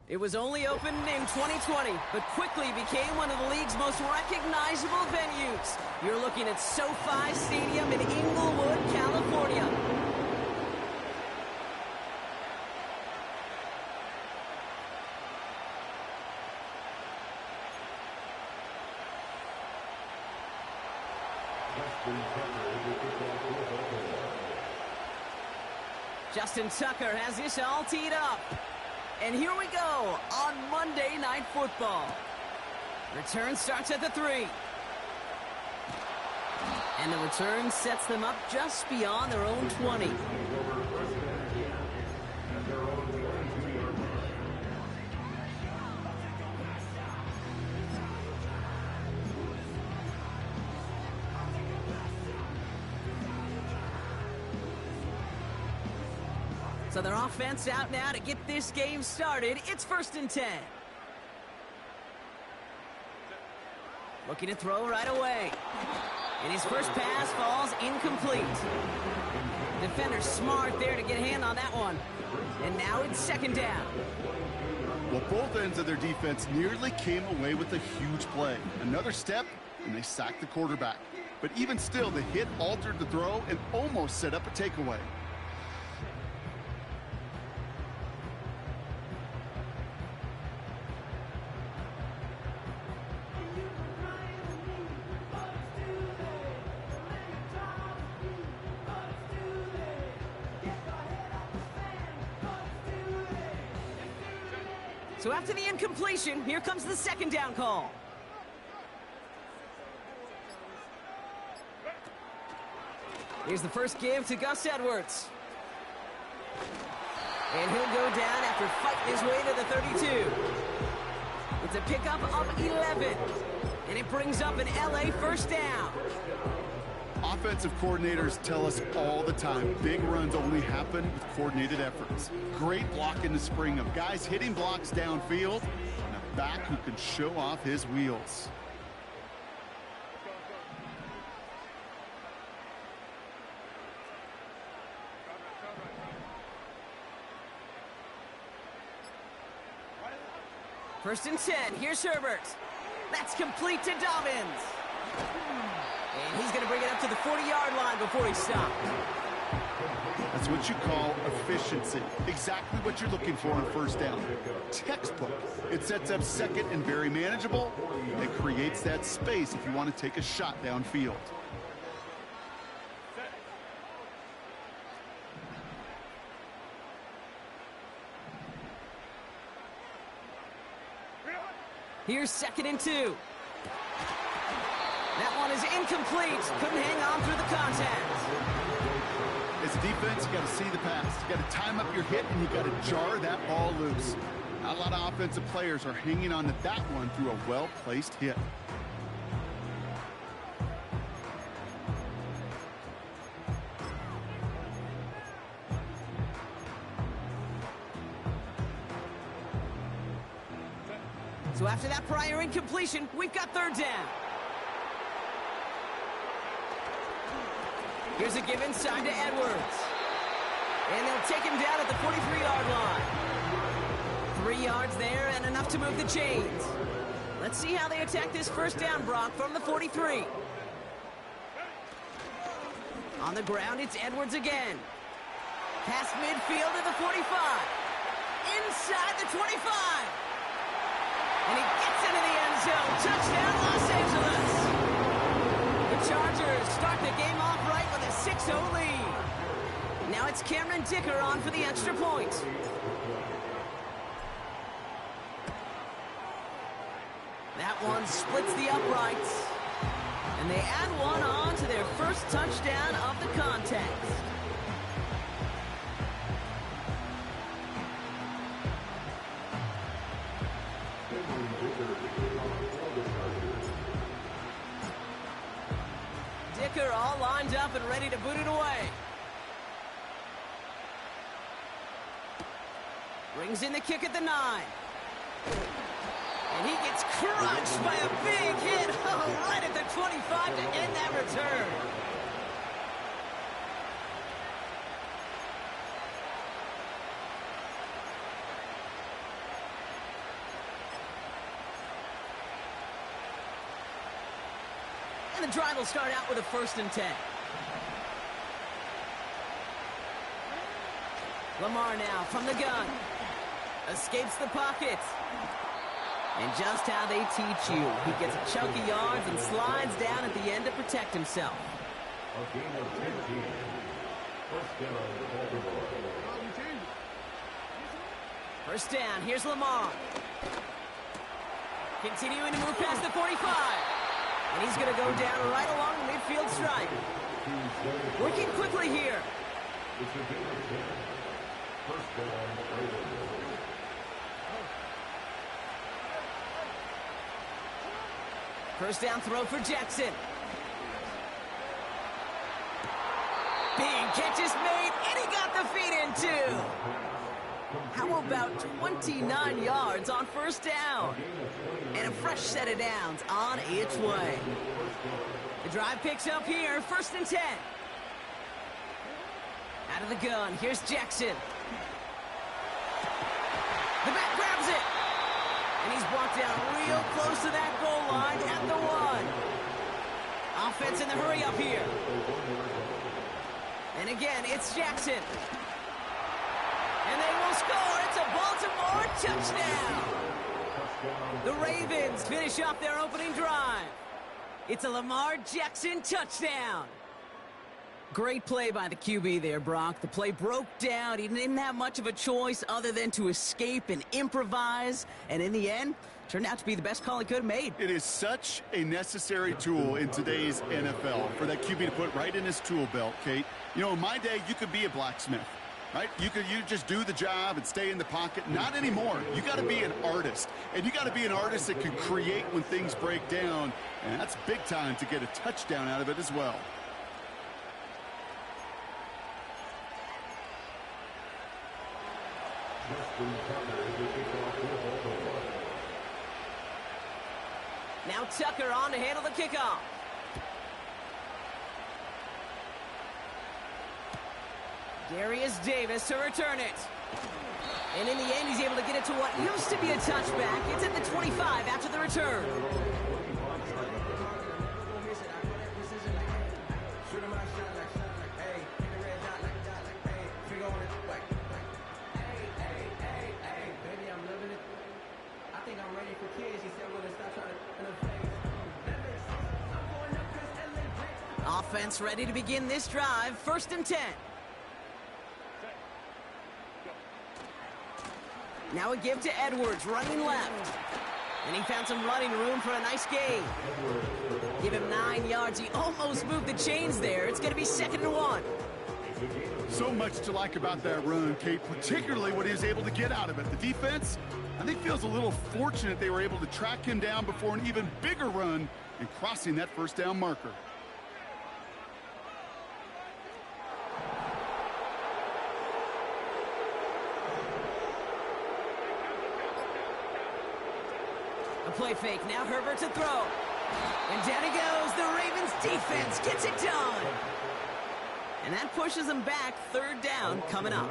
It was only opened in 2020, but quickly became one of the league's most recognizable venues. You're looking at SoFi Stadium in Inglewood, California. Justin Tucker has this all teed up. And here we go on Monday Night Football. Return starts at the 3. And the return sets them up just beyond their own 20. So their offense out now to get this game started. It's 1st and 10. Looking to throw right away. And his first pass falls incomplete. Defender smart there to get a hand on that one. And now it's 2nd down. Well, both ends of their defense nearly came away with a huge play. Another step, and they sacked the quarterback. But even still, the hit altered the throw and almost set up a takeaway. So after the incompletion, here comes the 2nd down call. Here's the first give to Gus Edwards. And he'll go down after fighting his way to the 32. It's a pickup of 11. And it brings up an LA first down. Offensive coordinators tell us all the time, big runs only happen with coordinated efforts. Great block in the spring of guys hitting blocks downfield, and a back who can show off his wheels. First and 10, here's Herbert. That's complete to Dobbins. And he's going to bring it up to the 40-yard line before he stops. That's what you call efficiency. Exactly what you're looking for on 1st down. Textbook. It sets up 2nd and very manageable. It creates that space if you want to take a shot downfield. Here's 2nd and 2. That one is incomplete. Couldn't hang on through the contact. As a defense, you got to see the pass. You got to time up your hit, and you got to jar that ball loose. Not a lot of offensive players are hanging on to that one through a well-placed hit. So after that prior incompletion, we've got 3rd down. Here's a give inside to Edwards. And they'll take him down at the 43-yard line. 3 yards there and enough to move the chains. Let's see how they attack this 1st down, Brock, from the 43. On the ground, it's Edwards again. Past midfield to the 45. Inside the 25. And he gets into the end zone. Touchdown, Los Angeles. The Chargers start the game off right with a 6-0 lead. Now it's Cameron Dicker on for the extra point. That one splits the uprights. And they add one on to their first touchdown of the contest. Dicker all lined up and ready to boot it away. Brings in the kick at the 9. And he gets crunched by a big hit right at the 25 to end that return. drive will start out with a 1st and 10. Lamar now from the gun. Escapes the pocket. And just how they teach you. He gets a chunk of yards and slides down at the end to protect himself. First down, here's Lamar. Continuing to move past the 45. And he's going to go down right along the midfield stripe. Working quickly here. First down throw for Jackson. Big catch is made, and he got the feet in too. How about 29 yards on first down? And a fresh set of downs on its way. The drive picks up here, 1st and 10. Out of the gun, here's Jackson. The back grabs it. And he's brought down real close to that goal line at the 1. Offense in the hurry up here. And again, it's Jackson. And they will score. It's a Baltimore touchdown. The Ravens finish off their opening drive. It's a Lamar Jackson touchdown. Great play by the QB there, Brock. The play broke down. He didn't have much of a choice other than to escape and improvise. And in the end, turned out to be the best call he could have made. It is such a necessary tool in today's NFL for that QB to put right in his tool belt, Kate. You know, in my day, you could be a blacksmith, right? You just do the job and stay in the pocket. Not anymore. You got to be an artist. And you got to be an artist that can create when things break down. And that's big time to get a touchdown out of it as well. Now Tucker on to handle the kickoff. Darius Davis to return it. And in the end, he's able to get it to what used to be a touchback. It's at the 25 after the return. Offense ready to begin this drive. 1st and 10. Now a give to Edwards, running left. And he found some running room for a nice gain. Give him 9 yards. He almost moved the chains there. It's going to be 2nd and 1. So much to like about that run, Kate, particularly what he was able to get out of it. The defense, I think, feels a little fortunate they were able to track him down before an even bigger run and crossing that 1st down marker. A play fake, now Herbert to throw. And down he goes. The Ravens defense gets it done. And that pushes them back. 3rd down coming up.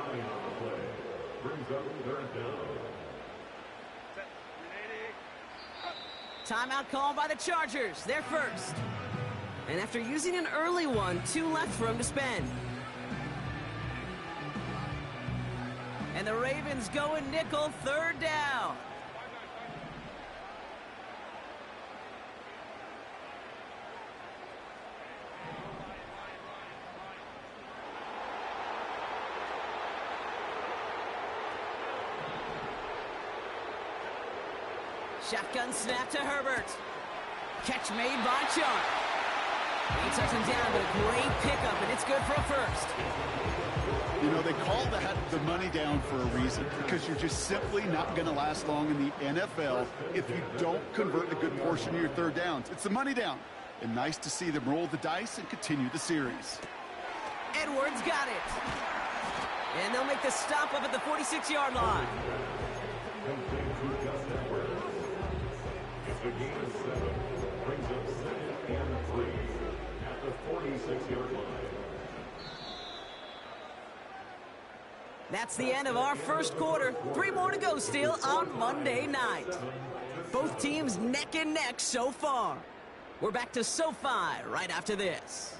Timeout called by the Chargers. They're first. And after using an early one, 2 left for him to spend. And the Ravens go in nickel, 3rd down. Shotgun snap to Herbert. Catch made by Chubb. He took him down, but a great pickup, and it's good for a 1st. You know, they call that the money down for a reason, because you're just simply not going to last long in the NFL if you don't convert a good portion of your 3rd downs. It's the money down. And nice to see them roll the dice and continue the series. Edwards got it. And they'll make the stop up at the 46-yard line. The game is 7, brings up 2nd and 3 at the 46-yard line. That's the end of our 1st quarter. 3 more to go still on Monday night. Both teams neck and neck so far. We're back to SoFi right after this.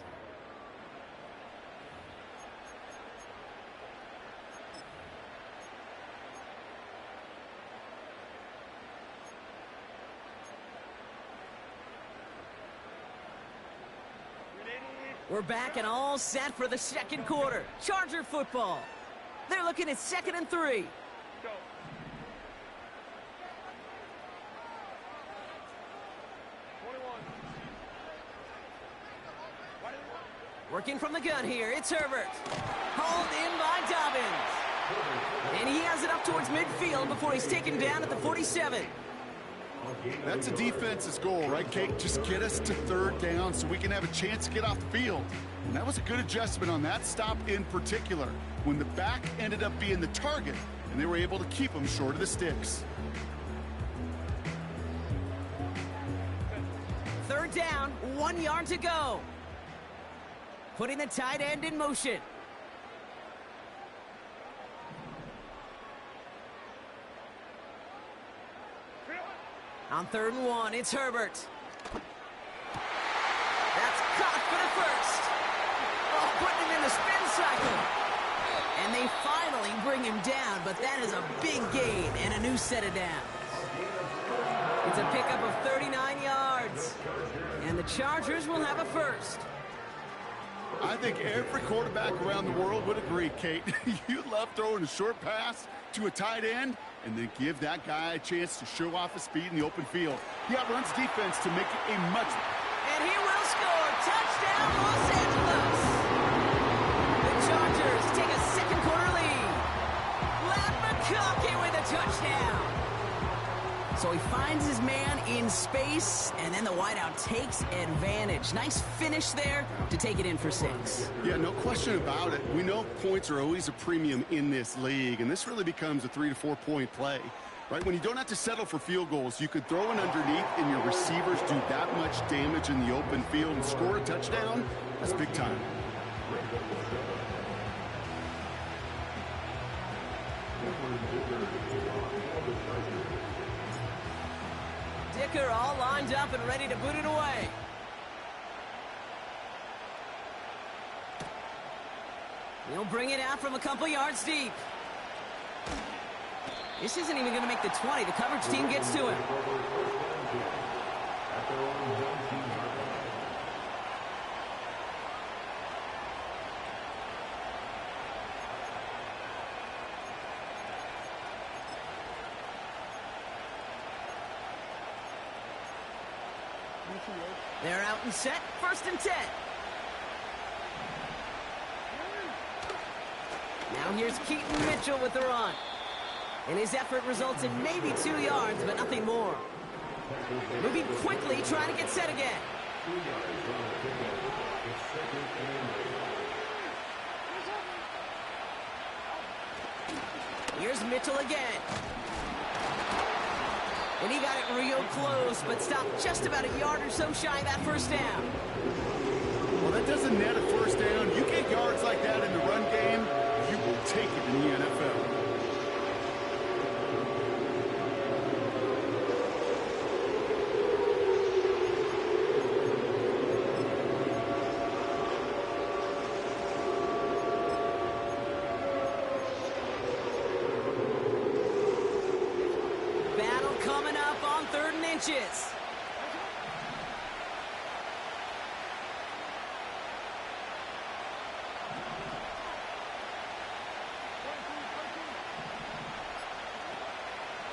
We're back and all set for the second quarter. Charger football. They're looking at 2nd and 3. Go. Working from the gun here, it's Herbert. Hauled in by Dobbins. And he has it up towards midfield before he's taken down at the 47. That's a defense's goal, right, Kate? Just get us to 3rd down so we can have a chance to get off the field. And that was a good adjustment on that stop in particular, when the back ended up being the target, and they were able to keep him short of the sticks. 3rd down, 1 yard to go. Putting the tight end in motion. On 3rd and 1, it's Herbert. That's caught for the first. Oh, putting him in the spin cycle. And they finally bring him down, but that is a big gain and a new set of downs. It's a pickup of 39 yards. And the Chargers will have a first. I think every quarterback around the world would agree, Kate. You love throwing a short pass to a tight end and then give that guy a chance to show off his speed in the open field. He outruns defense to make it a much... And he will score. Touchdown, Los Angeles. The Chargers take a second quarter lead. Lat McConkey with a touchdown. So he finds his man in space, and then the wideout takes advantage. Nice finish there to take it in for 6. Yeah, no question about it. We know points are always a premium in this league, and this really becomes a 3 to 4 point play. Right, when you don't have to settle for field goals, you could throw it underneath and your receivers do that much damage in the open field and score a touchdown. That's big time. Dicker all lined up and ready to boot it away. He'll bring it out from a couple yards deep. This isn't even going to make the 20. The coverage team gets to him. They're out and set. 1st and 10. Now here's Keaton Mitchell with the run. And his effort results in maybe 2 yards, but nothing more. Moving quickly, trying to get set again. Here's Mitchell again. And he got it real close, but stopped just about a yard or so shy of that 1st down. Well, that doesn't net a 1st down. You get yards like that in the run game, you will take it in the NFL. Battle coming up on 3rd and inches.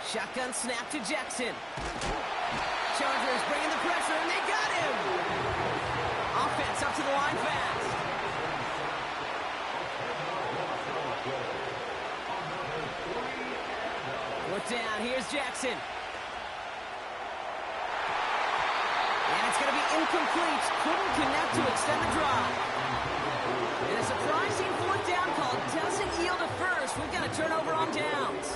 Shotgun snap to Jackson. Chargers bringing the pressure, and they got him! Offense up to the line fast. Look down, here's Jackson. And it's going to be incomplete. Couldn't connect to extend the drive. And a surprising 4th down call doesn't yield a first. We've got a turnover on downs.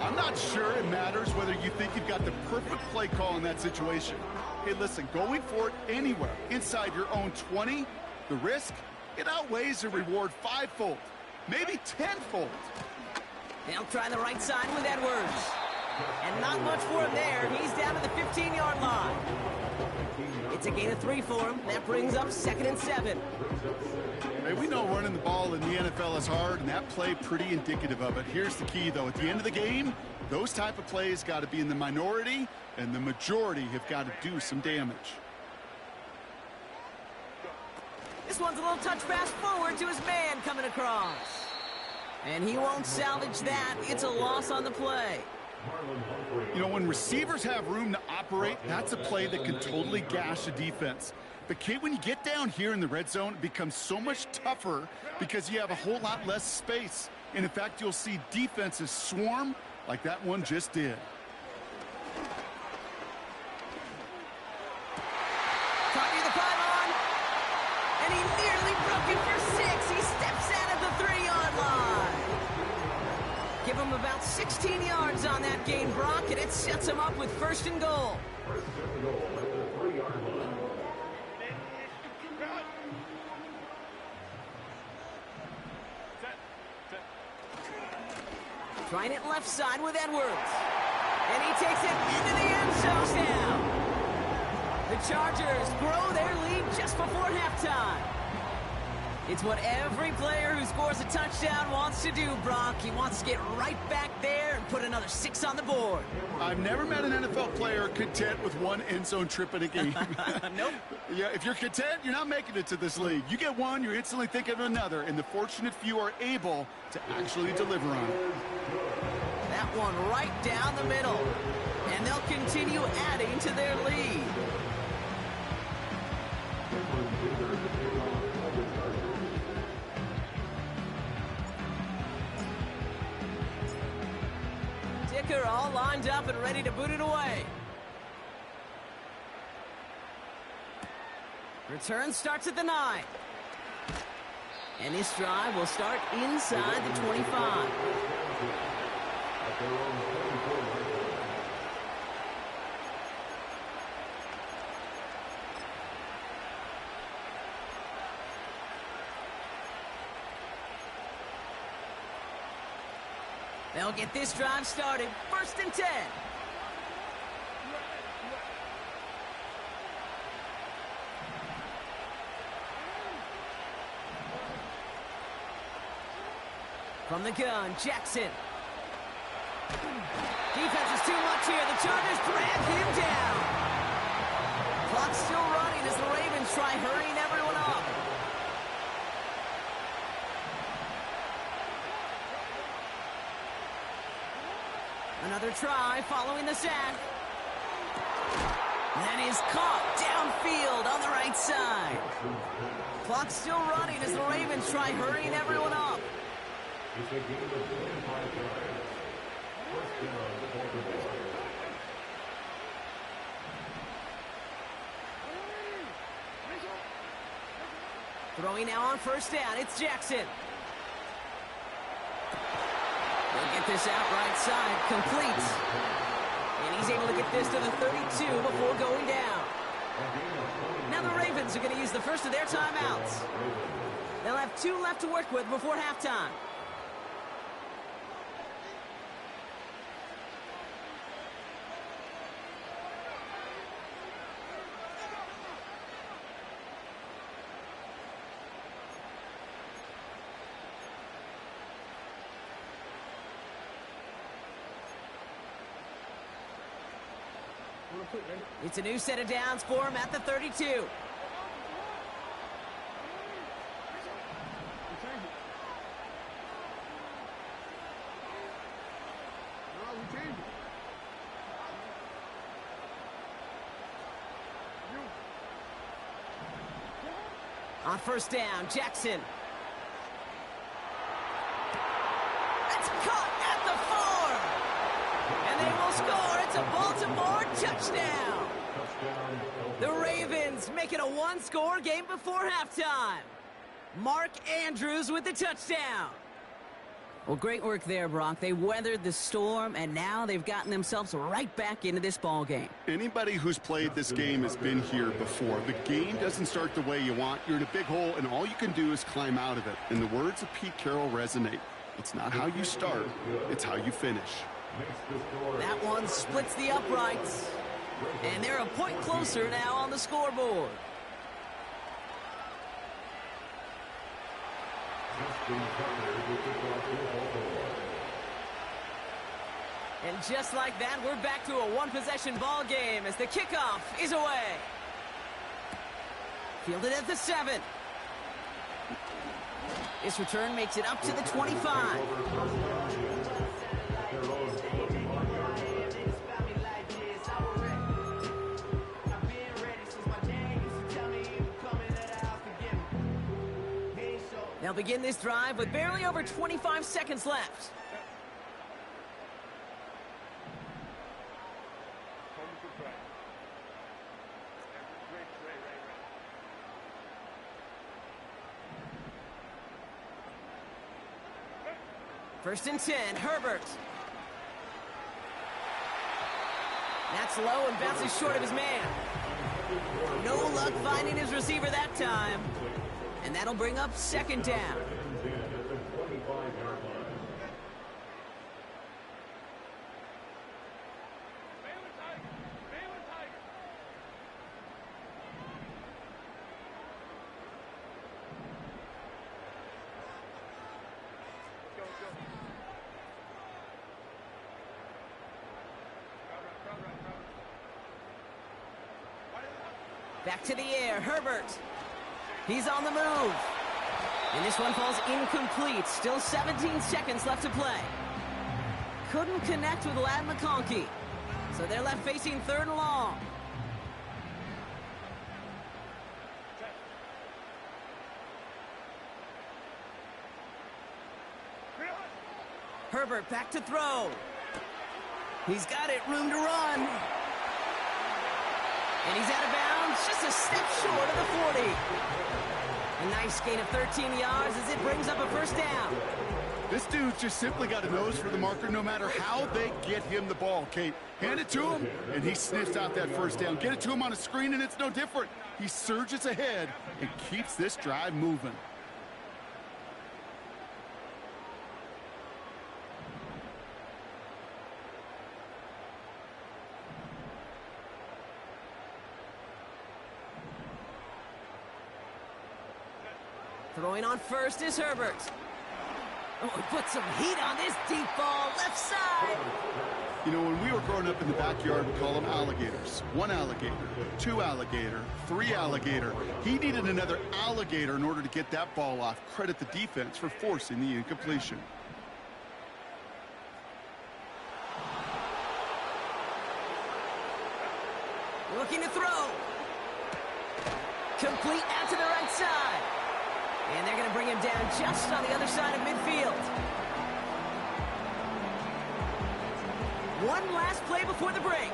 I'm not sure it matters whether you think you've got the perfect play call in that situation. Hey, listen, going for it anywhere inside your own 20, the risk, it outweighs the reward 5-fold, maybe 10-fold. They'll try the right side with Edwards. And not much for him there. He's down to the 15-yard line. It's a gain of 3 for him. That brings up 2nd and 7. Hey, we know running the ball in the NFL is hard, and that play pretty indicative of it. Here's the key, though. At the end of the game, those type of plays got to be in the minority, and the majority have got to do some damage. This one's a little touch pass forward to his man coming across. And he won't salvage that. It's a loss on the play. You know, when receivers have room to operate, that's a play that can totally gash a defense. But, Kate, when you get down here in the red zone, it becomes so much tougher because you have a whole lot less space. And, in fact, you'll see defenses swarm like that one just did. Caught near the pylon. And he nearly broke it for 6. He steps out of the 3-yard line. Give him about 16 yards on that gain, Brock, and it sets him up with 1st and goal. First and goal at the 3-yard line. Trying it left side with Edwards. And he takes it into the end zone now. The Chargers grow their lead just before halftime. It's what every player who scores a touchdown wants to do, Brock. He wants to get right back there and put another 6 on the board. I've never met an NFL player content with one end zone trip in a game. Nope. Yeah, if you're content, you're not making it to this league. You get one, you're instantly thinking of another, and the fortunate few are able to actually deliver on it. That one right down the middle. And they'll continue adding to their lead. Dicker all lined up and ready to boot it away. Return starts at the 9. And this drive will start inside the 25. They'll get this drive started. 1st and 10. From the gun, Jackson. Defense is too much here. The Chargers drag him down. Clock's still running as the Ravens try hurrying everyone up. Another try following the sack. That is caught downfield on the right side. Clock's still running as the Ravens try hurrying everyone up. It's a game of 25 yards. First down, Baltimore. Throwing now on 1st down, it's Jackson. They'll get this out right side, complete. And he's able to get this to the 32 before going down. Now the Ravens are going to use the first of their timeouts. They'll have 2 left to work with before halftime. It's a new set of downs for him at the 32. On 1st down, Jackson. That's caught at the 4. And they will score. It's a Baltimore touchdown. The Ravens make it a 1-score game before halftime. Mark Andrews with the touchdown. Well, great work there, Brock. They weathered the storm, and now they've gotten themselves right back into this ball game. Anybody who's played this game has been here before. The game doesn't start the way you want. You're in a big hole, and all you can do is climb out of it. And the words of Pete Carroll resonate. It's not how you start, it's how you finish. makes the score. That one splits the uprights. And they're a point closer now on the scoreboard. Justin Tucker will kick off the ball. And just like that, we're back to a one-possession ball game as the kickoff is away. Fielded at the 7. This return makes it up to the 25. They'll begin this drive with barely over 25 seconds left. First and 10, Herbert. That's low and bounces short of his man. No luck finding his receiver that time. And that'll bring up second down. Back to the air, Herbert. He's on the move. And this one falls incomplete. Still 17 seconds left to play. Couldn't connect with Ladd McConkey. So they're left facing third and long. Herbert back to throw. He's got it, room to run. And he's out of bounds, just a step short of the 40. A nice gain of 13 yards as it brings up a first down. This dude's just simply got a nose for the marker no matter how they get him the ball, Kate. Hand it to him, and he sniffs out that first down. Get it to him on a screen, and it's no different. He surges ahead and keeps this drive moving. Throwing on first is Herbert. Oh, he put some heat on this deep ball, left side. You know, when we were growing up in the backyard, we call them alligators. 1 alligator, 2 alligator, 3 alligator. He needed another alligator in order to get that ball off. Credit the defense for forcing the incompletion. Looking to throw. Complete out to the right side. And they're going to bring him down just on the other side of midfield. One last play before the break.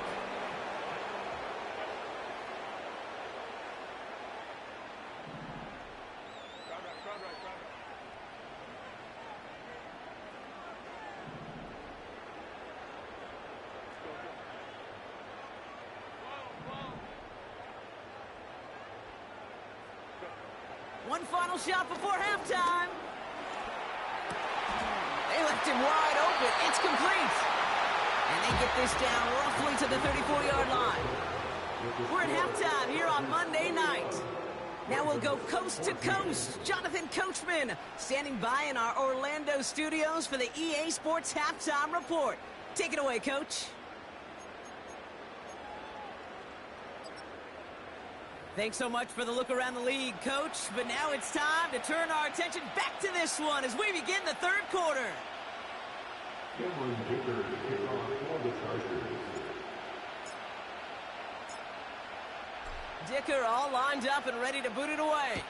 One final shot before halftime. They left him wide open. It's complete. And they get this down roughly to the 34-yard line. We're at halftime here on Monday night. Now we'll go coast to coast. Jonathan Coachman standing by in our Orlando studios for the EA Sports Halftime Report. Take it away, Coach. Thanks so much for the look around the league, Coach. But now it's time to turn our attention back to this one as we begin the third quarter. Cameron Dicker to kick off for the Chargers. Dicker all lined up and ready to boot it away.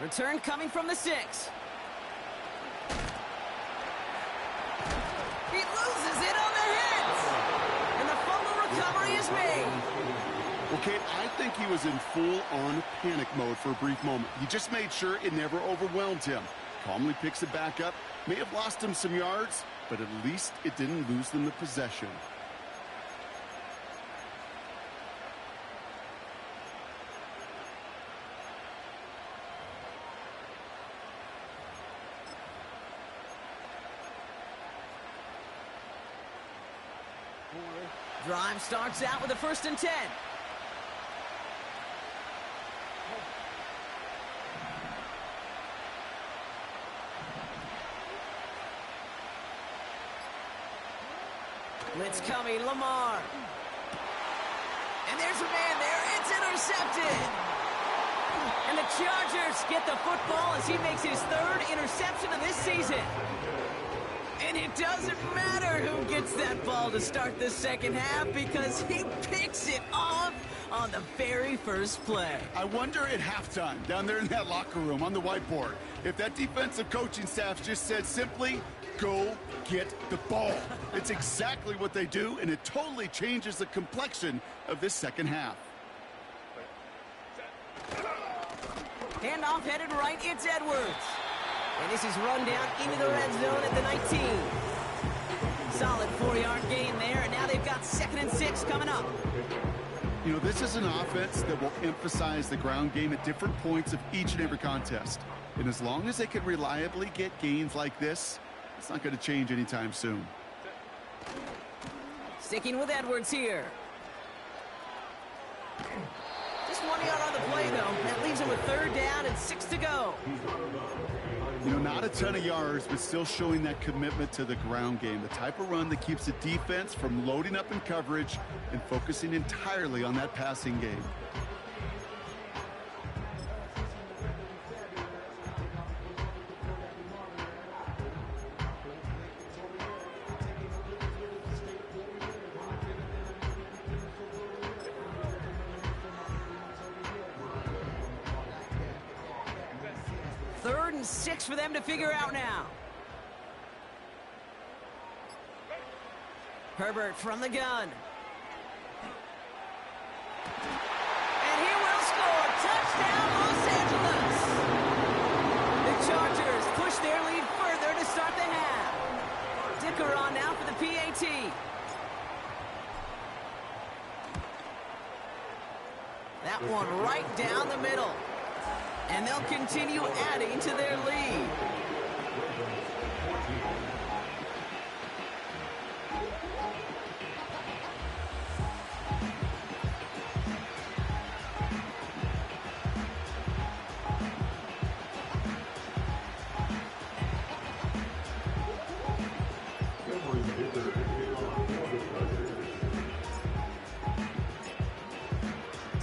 Return coming from the 6. He loses it on the hit. And the fumble recovery is made. Well, Kate, I think he was in full-on panic mode for a brief moment. He just made sure it never overwhelmed him. Calmly picks it back up. May have lost him some yards, but at least it didn't lose them the possession. Drive starts out with a 1st and 10. Blitz coming, Lamar. And there's a man there. It's intercepted. And the Chargers get the football as he makes his 3rd interception of this season. And it doesn't matter who gets that ball to start the second half because he picks it off on the very first play. I wonder at halftime, down there in that locker room on the whiteboard, if that defensive coaching staff just said simply, go get the ball. It's exactly what they do, and it totally changes the complexion of this second half. Handoff headed right, it's Edwards. And this is run down into the red zone at the 19. Solid 4-yard gain there, and now they've got 2nd and 6 coming up. You know, this is an offense that will emphasize the ground game at different points of each and every contest. And as long as they can reliably get gains like this, it's not going to change anytime soon. Sticking with Edwards here. Just 1 yard on the play, though. That leaves him with 3rd down and 6 to go. You know, not a ton of yards, but still showing that commitment to the ground game. The type of run that keeps the defense from loading up in coverage and focusing entirely on that passing game. Third and 6 for them to figure out now. Herbert from the gun. And he will score. Touchdown, Los Angeles. The Chargers push their lead further to start the half. Dicker on now for the PAT. That one right down the middle. And they'll continue adding to their lead.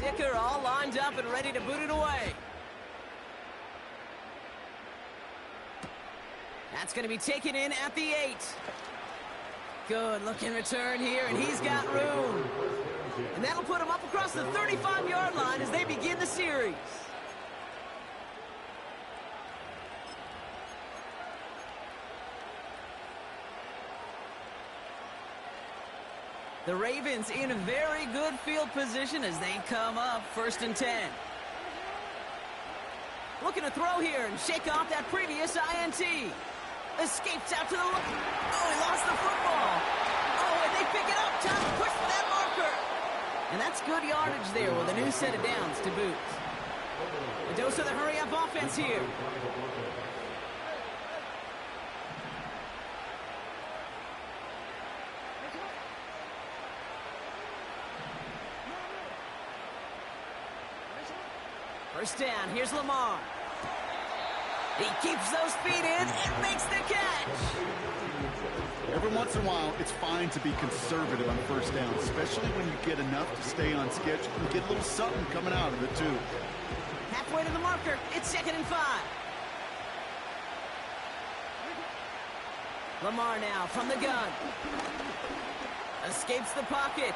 Dicker all lined up and ready to boot it away. That's going to be taken in at the 8. Good looking return here, and he's got room. And that'll put him up across the 35-yard line as they begin the series. The Ravens in a very good field position as they come up 1st and 10. Looking to throw here and shake off that previous INT. Escapes out to the... Oh, he lost the football. Oh, and they pick it up. Time to push for that marker. And that's good yardage there with a new set of downs to boot. A dose of the hurry-up offense here. First down, here's Lamar. He keeps those feet in and makes the catch. Every once in a while, it's fine to be conservative on 1st down, especially when you get enough to stay on schedule and get a little something coming out of it, too. Halfway to the marker, it's 2nd and 5. Lamar now from the gun. Escapes the pocket.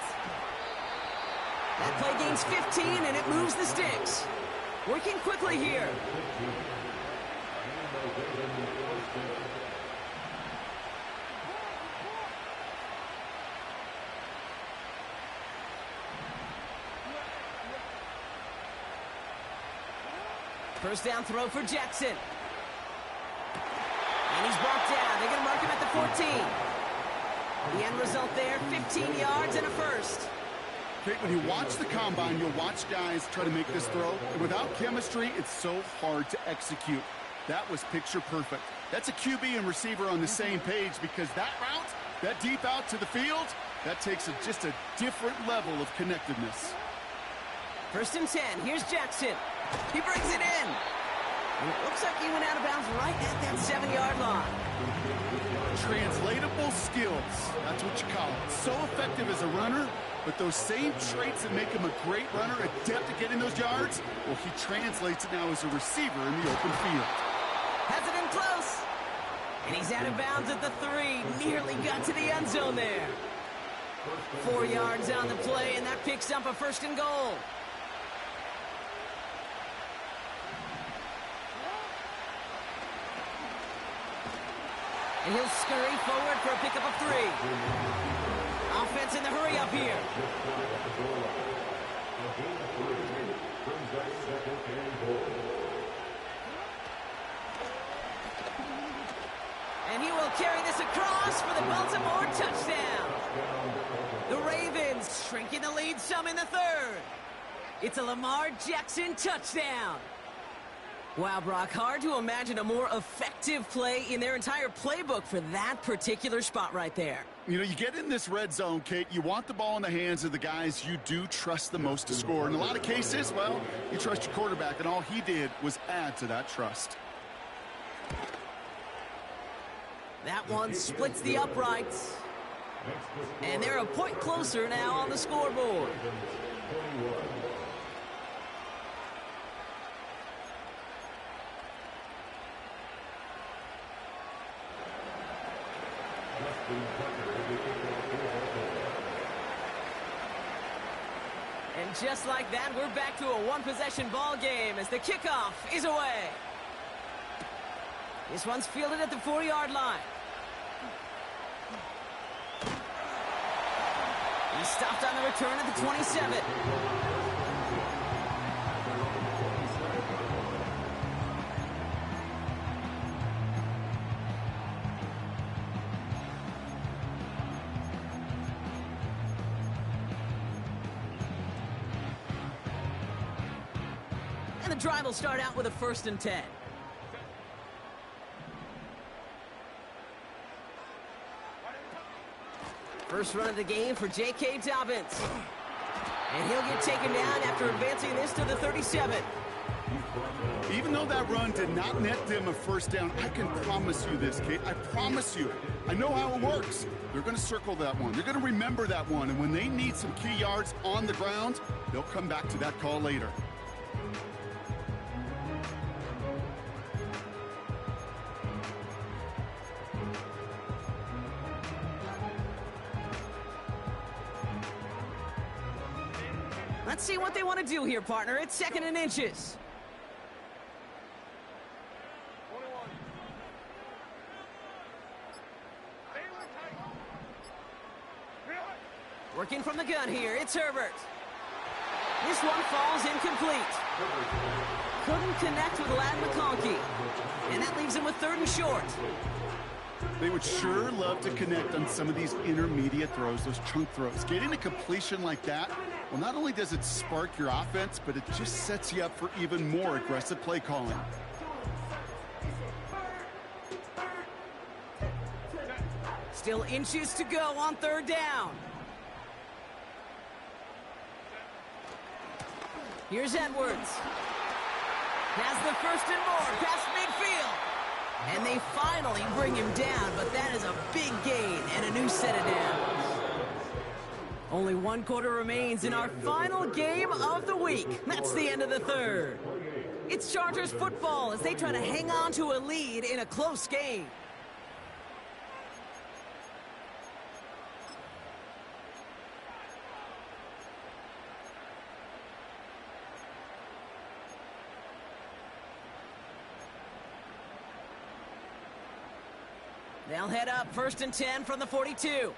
That play gains 15, and it moves the sticks. Working quickly here. First down throw for Jackson. And he's brought down. They're going to mark him at the 14. The end result there, 15 yards and a first. Okay, when you watch the combine, you'll watch guys try to make this throw. And without chemistry, it's so hard to execute. That was picture perfect. That's a QB and receiver on the same page because that route, that deep out to the field, That takes just a different level of connectedness. 1st and 10. Here's Jackson. He brings it in. And it looks like he went out of bounds right at that 7-yard line. Translatable skills. That's what you call it. So effective as a runner, but those same traits that make him a great runner, adept at getting those yards, well, he translates it now as a receiver in the open field. Has it in close. And he's out of bounds at the 3. Nearly got to the end zone there. 4 yards on the play, and that picks up a 1st and goal. And he'll scurry forward for a pickup of 3. Offense in the hurry up here. And he will carry this across for the Baltimore touchdown. The Ravens shrinking the lead some in the 3rd. It's a Lamar Jackson touchdown. Wow, Brock, hard to imagine a more effective play in their entire playbook for that particular spot right there. You know, you get in this red zone, Kate, you want the ball in the hands of the guys you do trust the most to score. In a lot of cases, well, you trust your quarterback, and all he did was add to that trust. That one splits the uprights. And they're a point closer now on the scoreboard. And just like that, we're back to a one-possession ball game as the kickoff is away. This one's fielded at the 4-yard line. He stopped on the return at the 27. And the drive will start out with a 1st and 10. First run of the game for J.K. Dobbins. And he'll get taken down after advancing this to the 37. Even though that run did not net them a 1st down, I can promise you this, Kate. I promise you. I know how it works. They're going to circle that one. They're going to remember that one. And when they need some key yards on the ground, they'll come back to that call later. Let's see what they want to do here, partner. It's 2nd and inches. Working from the gun here, it's Herbert. This one falls incomplete. Couldn't connect with Ladd McConkey. And that leaves him with 3rd and short. They would sure love to connect on some of these intermediate throws, those chunk throws. Getting a completion like that, well, not only does it spark your offense, but it just sets you up for even more aggressive play calling. Still inches to go on 3rd down. Here's Edwards. Has the 1st and more past midfield. And they finally bring him down, but that is a big gain and a new set of downs. Only 1 quarter remains in our final game of the week. That's the end of the 3rd. It's Chargers football as they try to hang on to a lead in a close game. They'll head up 1st and 10 from the 42.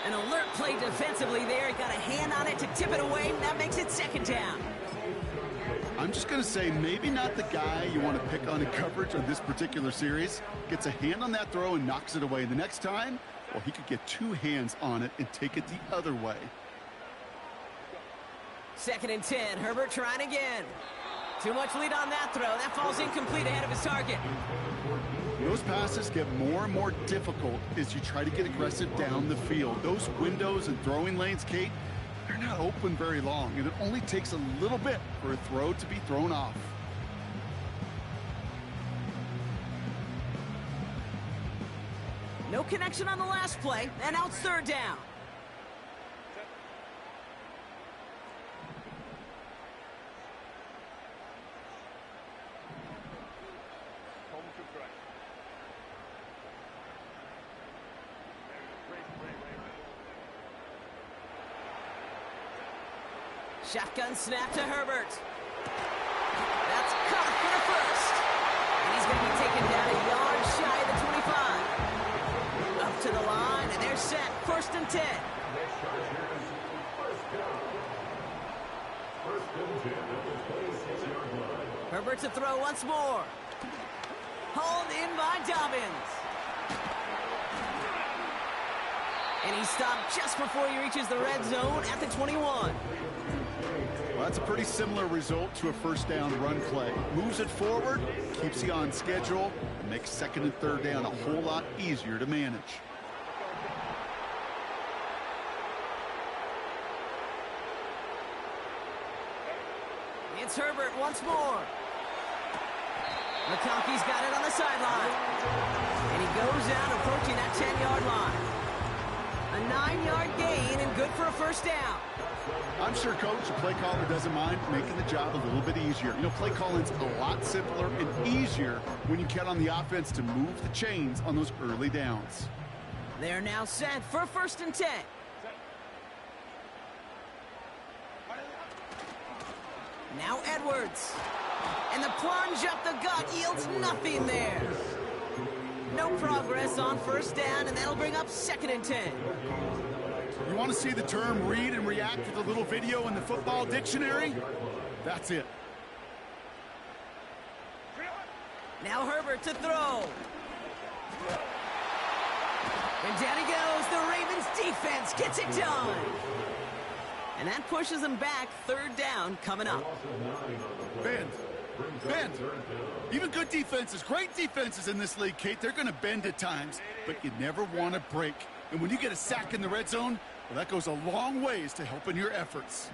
An alert play defensively there. Got a hand on it to tip it away, and that makes it 2nd down. I'm just going to say maybe not the guy you want to pick on in coverage on this particular series. Gets a hand on that throw and knocks it away. The next time, well, he could get 2 hands on it and take it the other way. 2nd and 10. Herbert trying again. Too much lead on that throw. That falls incomplete ahead of his target. Those passes get more and more difficult as you try to get aggressive down the field. Those windows and throwing lanes, Kate, they're not open very long, and it only takes a little bit for a throw to be thrown off. No connection on the last play, and now it's third down. Shotgun snap to Herbert. That's caught for the first. And he's going to be taken down a yard shy of the 25. Up to the line, and they're set. 1st and 10. Herbert to throw once more. Hauled in by Dobbins. And he stopped just before he reaches the red zone at the 21. Well, that's a pretty similar result to a first down run play. Moves it forward, keeps you on schedule, and makes 2nd and 3rd down a whole lot easier to manage. It's Herbert once more. McConkey's got it on the sideline. And he goes out approaching that 10-yard line. A 9-yard gain and good for a first down. I'm sure, Coach, the play caller doesn't mind making the job a little bit easier. You know, play calling's a lot simpler and easier when you count on the offense to move the chains on those early downs. They're now set for 1st and 10. Now Edwards. And the plunge up the gut yields nothing there. No progress on first down, and that'll bring up 2nd and 10. You want to see the term read and react with a little video in the football dictionary? That's it. Now Herbert to throw. And down he goes. The Ravens defense gets it done. And that pushes them back. 3rd down coming up. Bend. Bend. Even good defenses, great defenses in this league, Kate, they're going to bend at times, but you never want to break. And when you get a sack in the red zone, well, that goes a long ways to helping your efforts.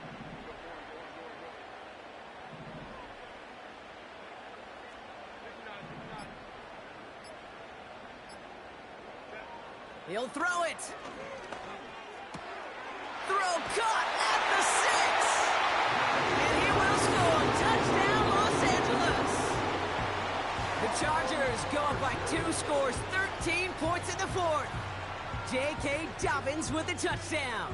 He'll throw it. Throw caught at the 6. And he will score. Touchdown, Los Angeles. The Chargers go up by 2 scores, 13 points in the 4th. J.K. Dobbins with the touchdown.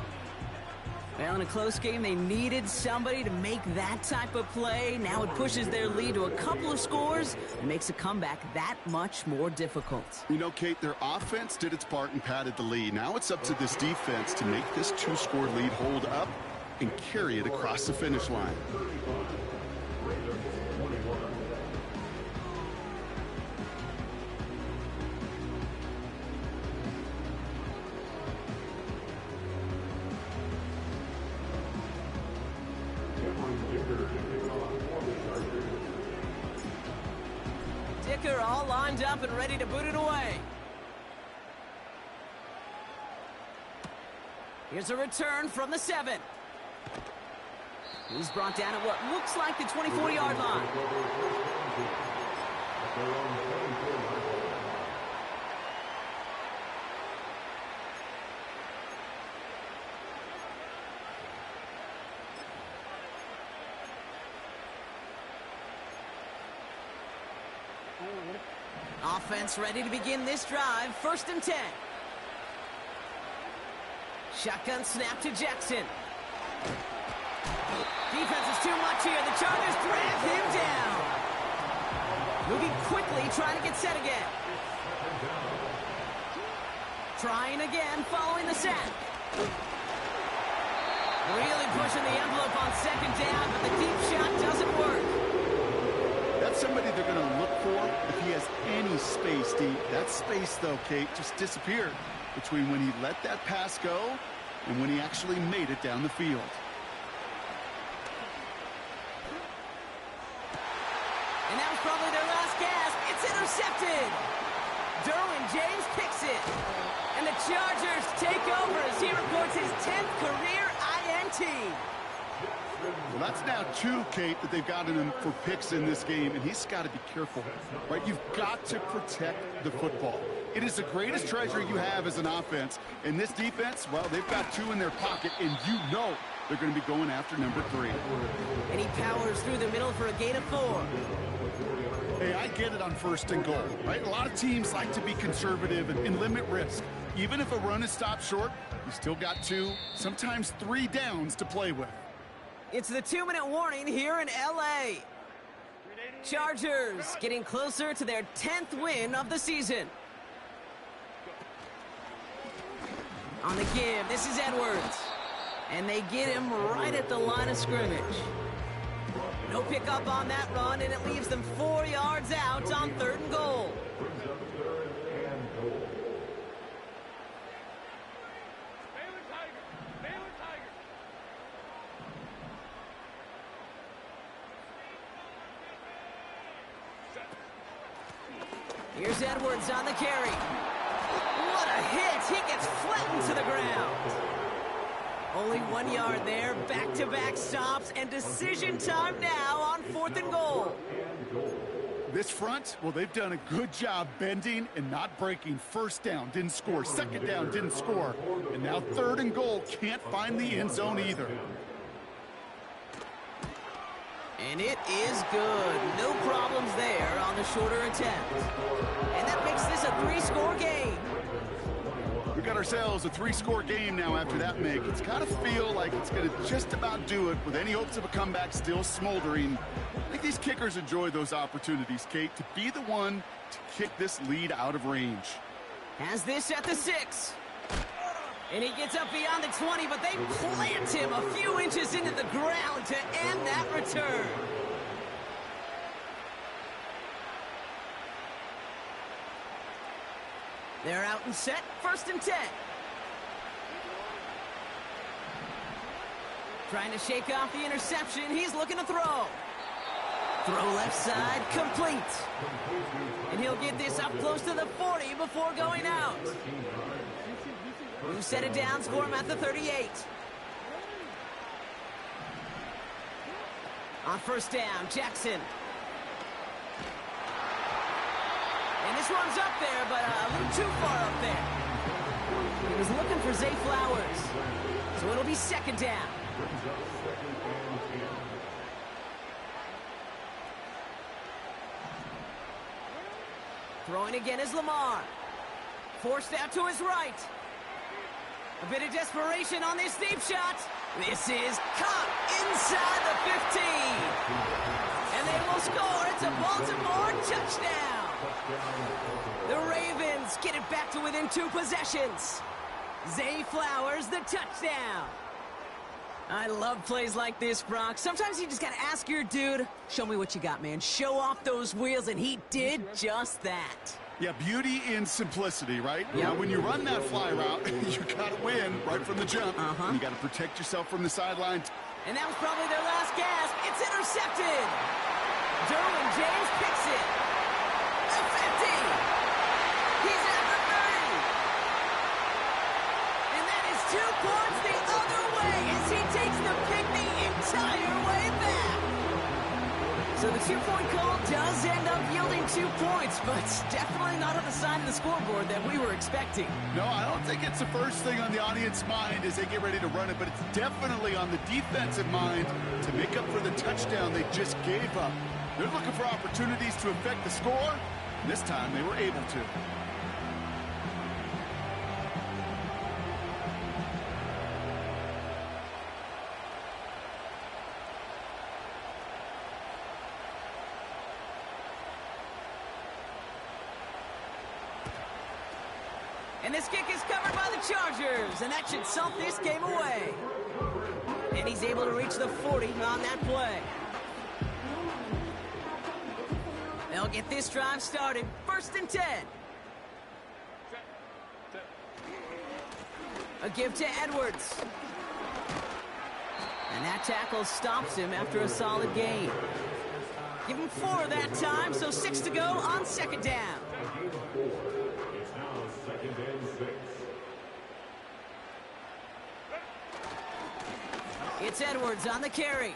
Well, in a close game, they needed somebody to make that type of play. Now it pushes their lead to a couple of scores and makes a comeback that much more difficult. You know, Kate, their offense did its part and padded the lead. Now it's up to this defense to make this 2-score lead hold up and carry it across the finish line. Dicker all lined up and ready to boot it away. Here's a return from the 7. He's brought down at what looks like the 24-yard line. Offense ready to begin this drive. 1st and 10. Shotgun snap to Jackson. Defense is too much here. The Chargers drag him down. Moving quickly, trying to get set again. Trying again, following the sack. Really pushing the envelope on 2nd down, but the deep shot doesn't work. That's somebody they're going to look for if he has any space deep. That space, though, Kate, just disappeared between when he let that pass go and when he actually made it down the field. And that was probably their last gasp. It's intercepted. Derwin James picks it. And the Chargers take over as he records his 10th career INT. Well, that's now 2, Kate, that they've gotten him for picks in this game, and he's got to be careful, right? You've got to protect the football. It is the greatest treasure you have as an offense. And this defense, well, they've got 2 in their pocket, and you know they're going to be going after number 3. And he powers through the middle for a gain of 4. Hey, I get it on 1st and goal, right? A lot of teams like to be conservative and limit risk. Even if a run is stopped short, you still got 2, sometimes 3 downs to play with. It's the 2-minute warning here in L.A. Chargers getting closer to their 10th win of the season. On the give, this is Edwards. And they get him right at the line of scrimmage. No pickup on that run, and it leaves them 4 yards out on 3rd and goal. Here's Edwards on the carry. What a hit! He gets flattened to the ground. Only 1 yard there. Back-to-back stops and decision time now on 4th and goal. This front, well, they've done a good job bending and not breaking. 1st down, didn't score. 2nd down, didn't score. And now 3rd and goal, can't find the end zone either. And it is good. No problems there on the shorter attempt. And that makes this a 3-score game. We got ourselves a 3-score game now after that make. It's got to feel like it's going to just about do it with any hopes of a comeback still smoldering. I think these kickers enjoy those opportunities, Kate, to be the one to kick this lead out of range. Has this at the 6. And he gets up beyond the 20, but they plant him a few inches into the ground to end that return. They're out and set, 1st and 10. Trying to shake off the interception. He's looking to throw. Throw left side, complete. And he'll get this up close to the 40 before going out. Who set it down for him at the 38. On 1st down, Jackson. And this one's up there, but a little too far up there. He was looking for Zay Flowers. So it'll be 2nd down. Throwing again is Lamar. Forced out to his right. A bit of desperation on this deep shot. This is caught inside the 15. And they will score. It's a Baltimore touchdown. The Ravens get it back to within 2 possessions. Zay Flowers, the touchdown. I love plays like this, Brock. Sometimes you just got to ask your dude, show me what you got, man. Show off those wheels, and he did just that. Yeah, beauty in simplicity, right? Yep. Now, when you run that fly route, you got to win right from the jump. You got to protect yourself from the sidelines. And that was probably their last gasp. It's intercepted. Derwin James picks it. The 50. He's at the 30. And that is 2 points the other way as he takes the pick the entire way back. So the 2-point call does end up yielding 2 points, but definitely not on the side of the scoreboard that we were expecting. No, I don't think it's the first thing on the audience's mind as they get ready to run it, but it's definitely on the defensive mind to make up for the touchdown they just gave up. They're looking for opportunities to affect the score, and this time they were able to. And this kick is covered by the Chargers, and that should salt this game away. And he's able to reach the 40 on that play. They'll get this drive started, 1st and 10. A give to Edwards. And that tackle stops him after a solid gain. Give him 4 that time, so 6 to go on second down. A gain of 4. It's now 2nd and 6. It's Edwards on the carry.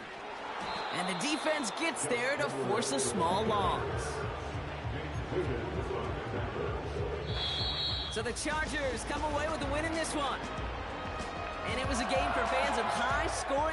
And the defense gets there to force a small loss. So the Chargers come away with the win in this one. And it was a game for fans of high-scoring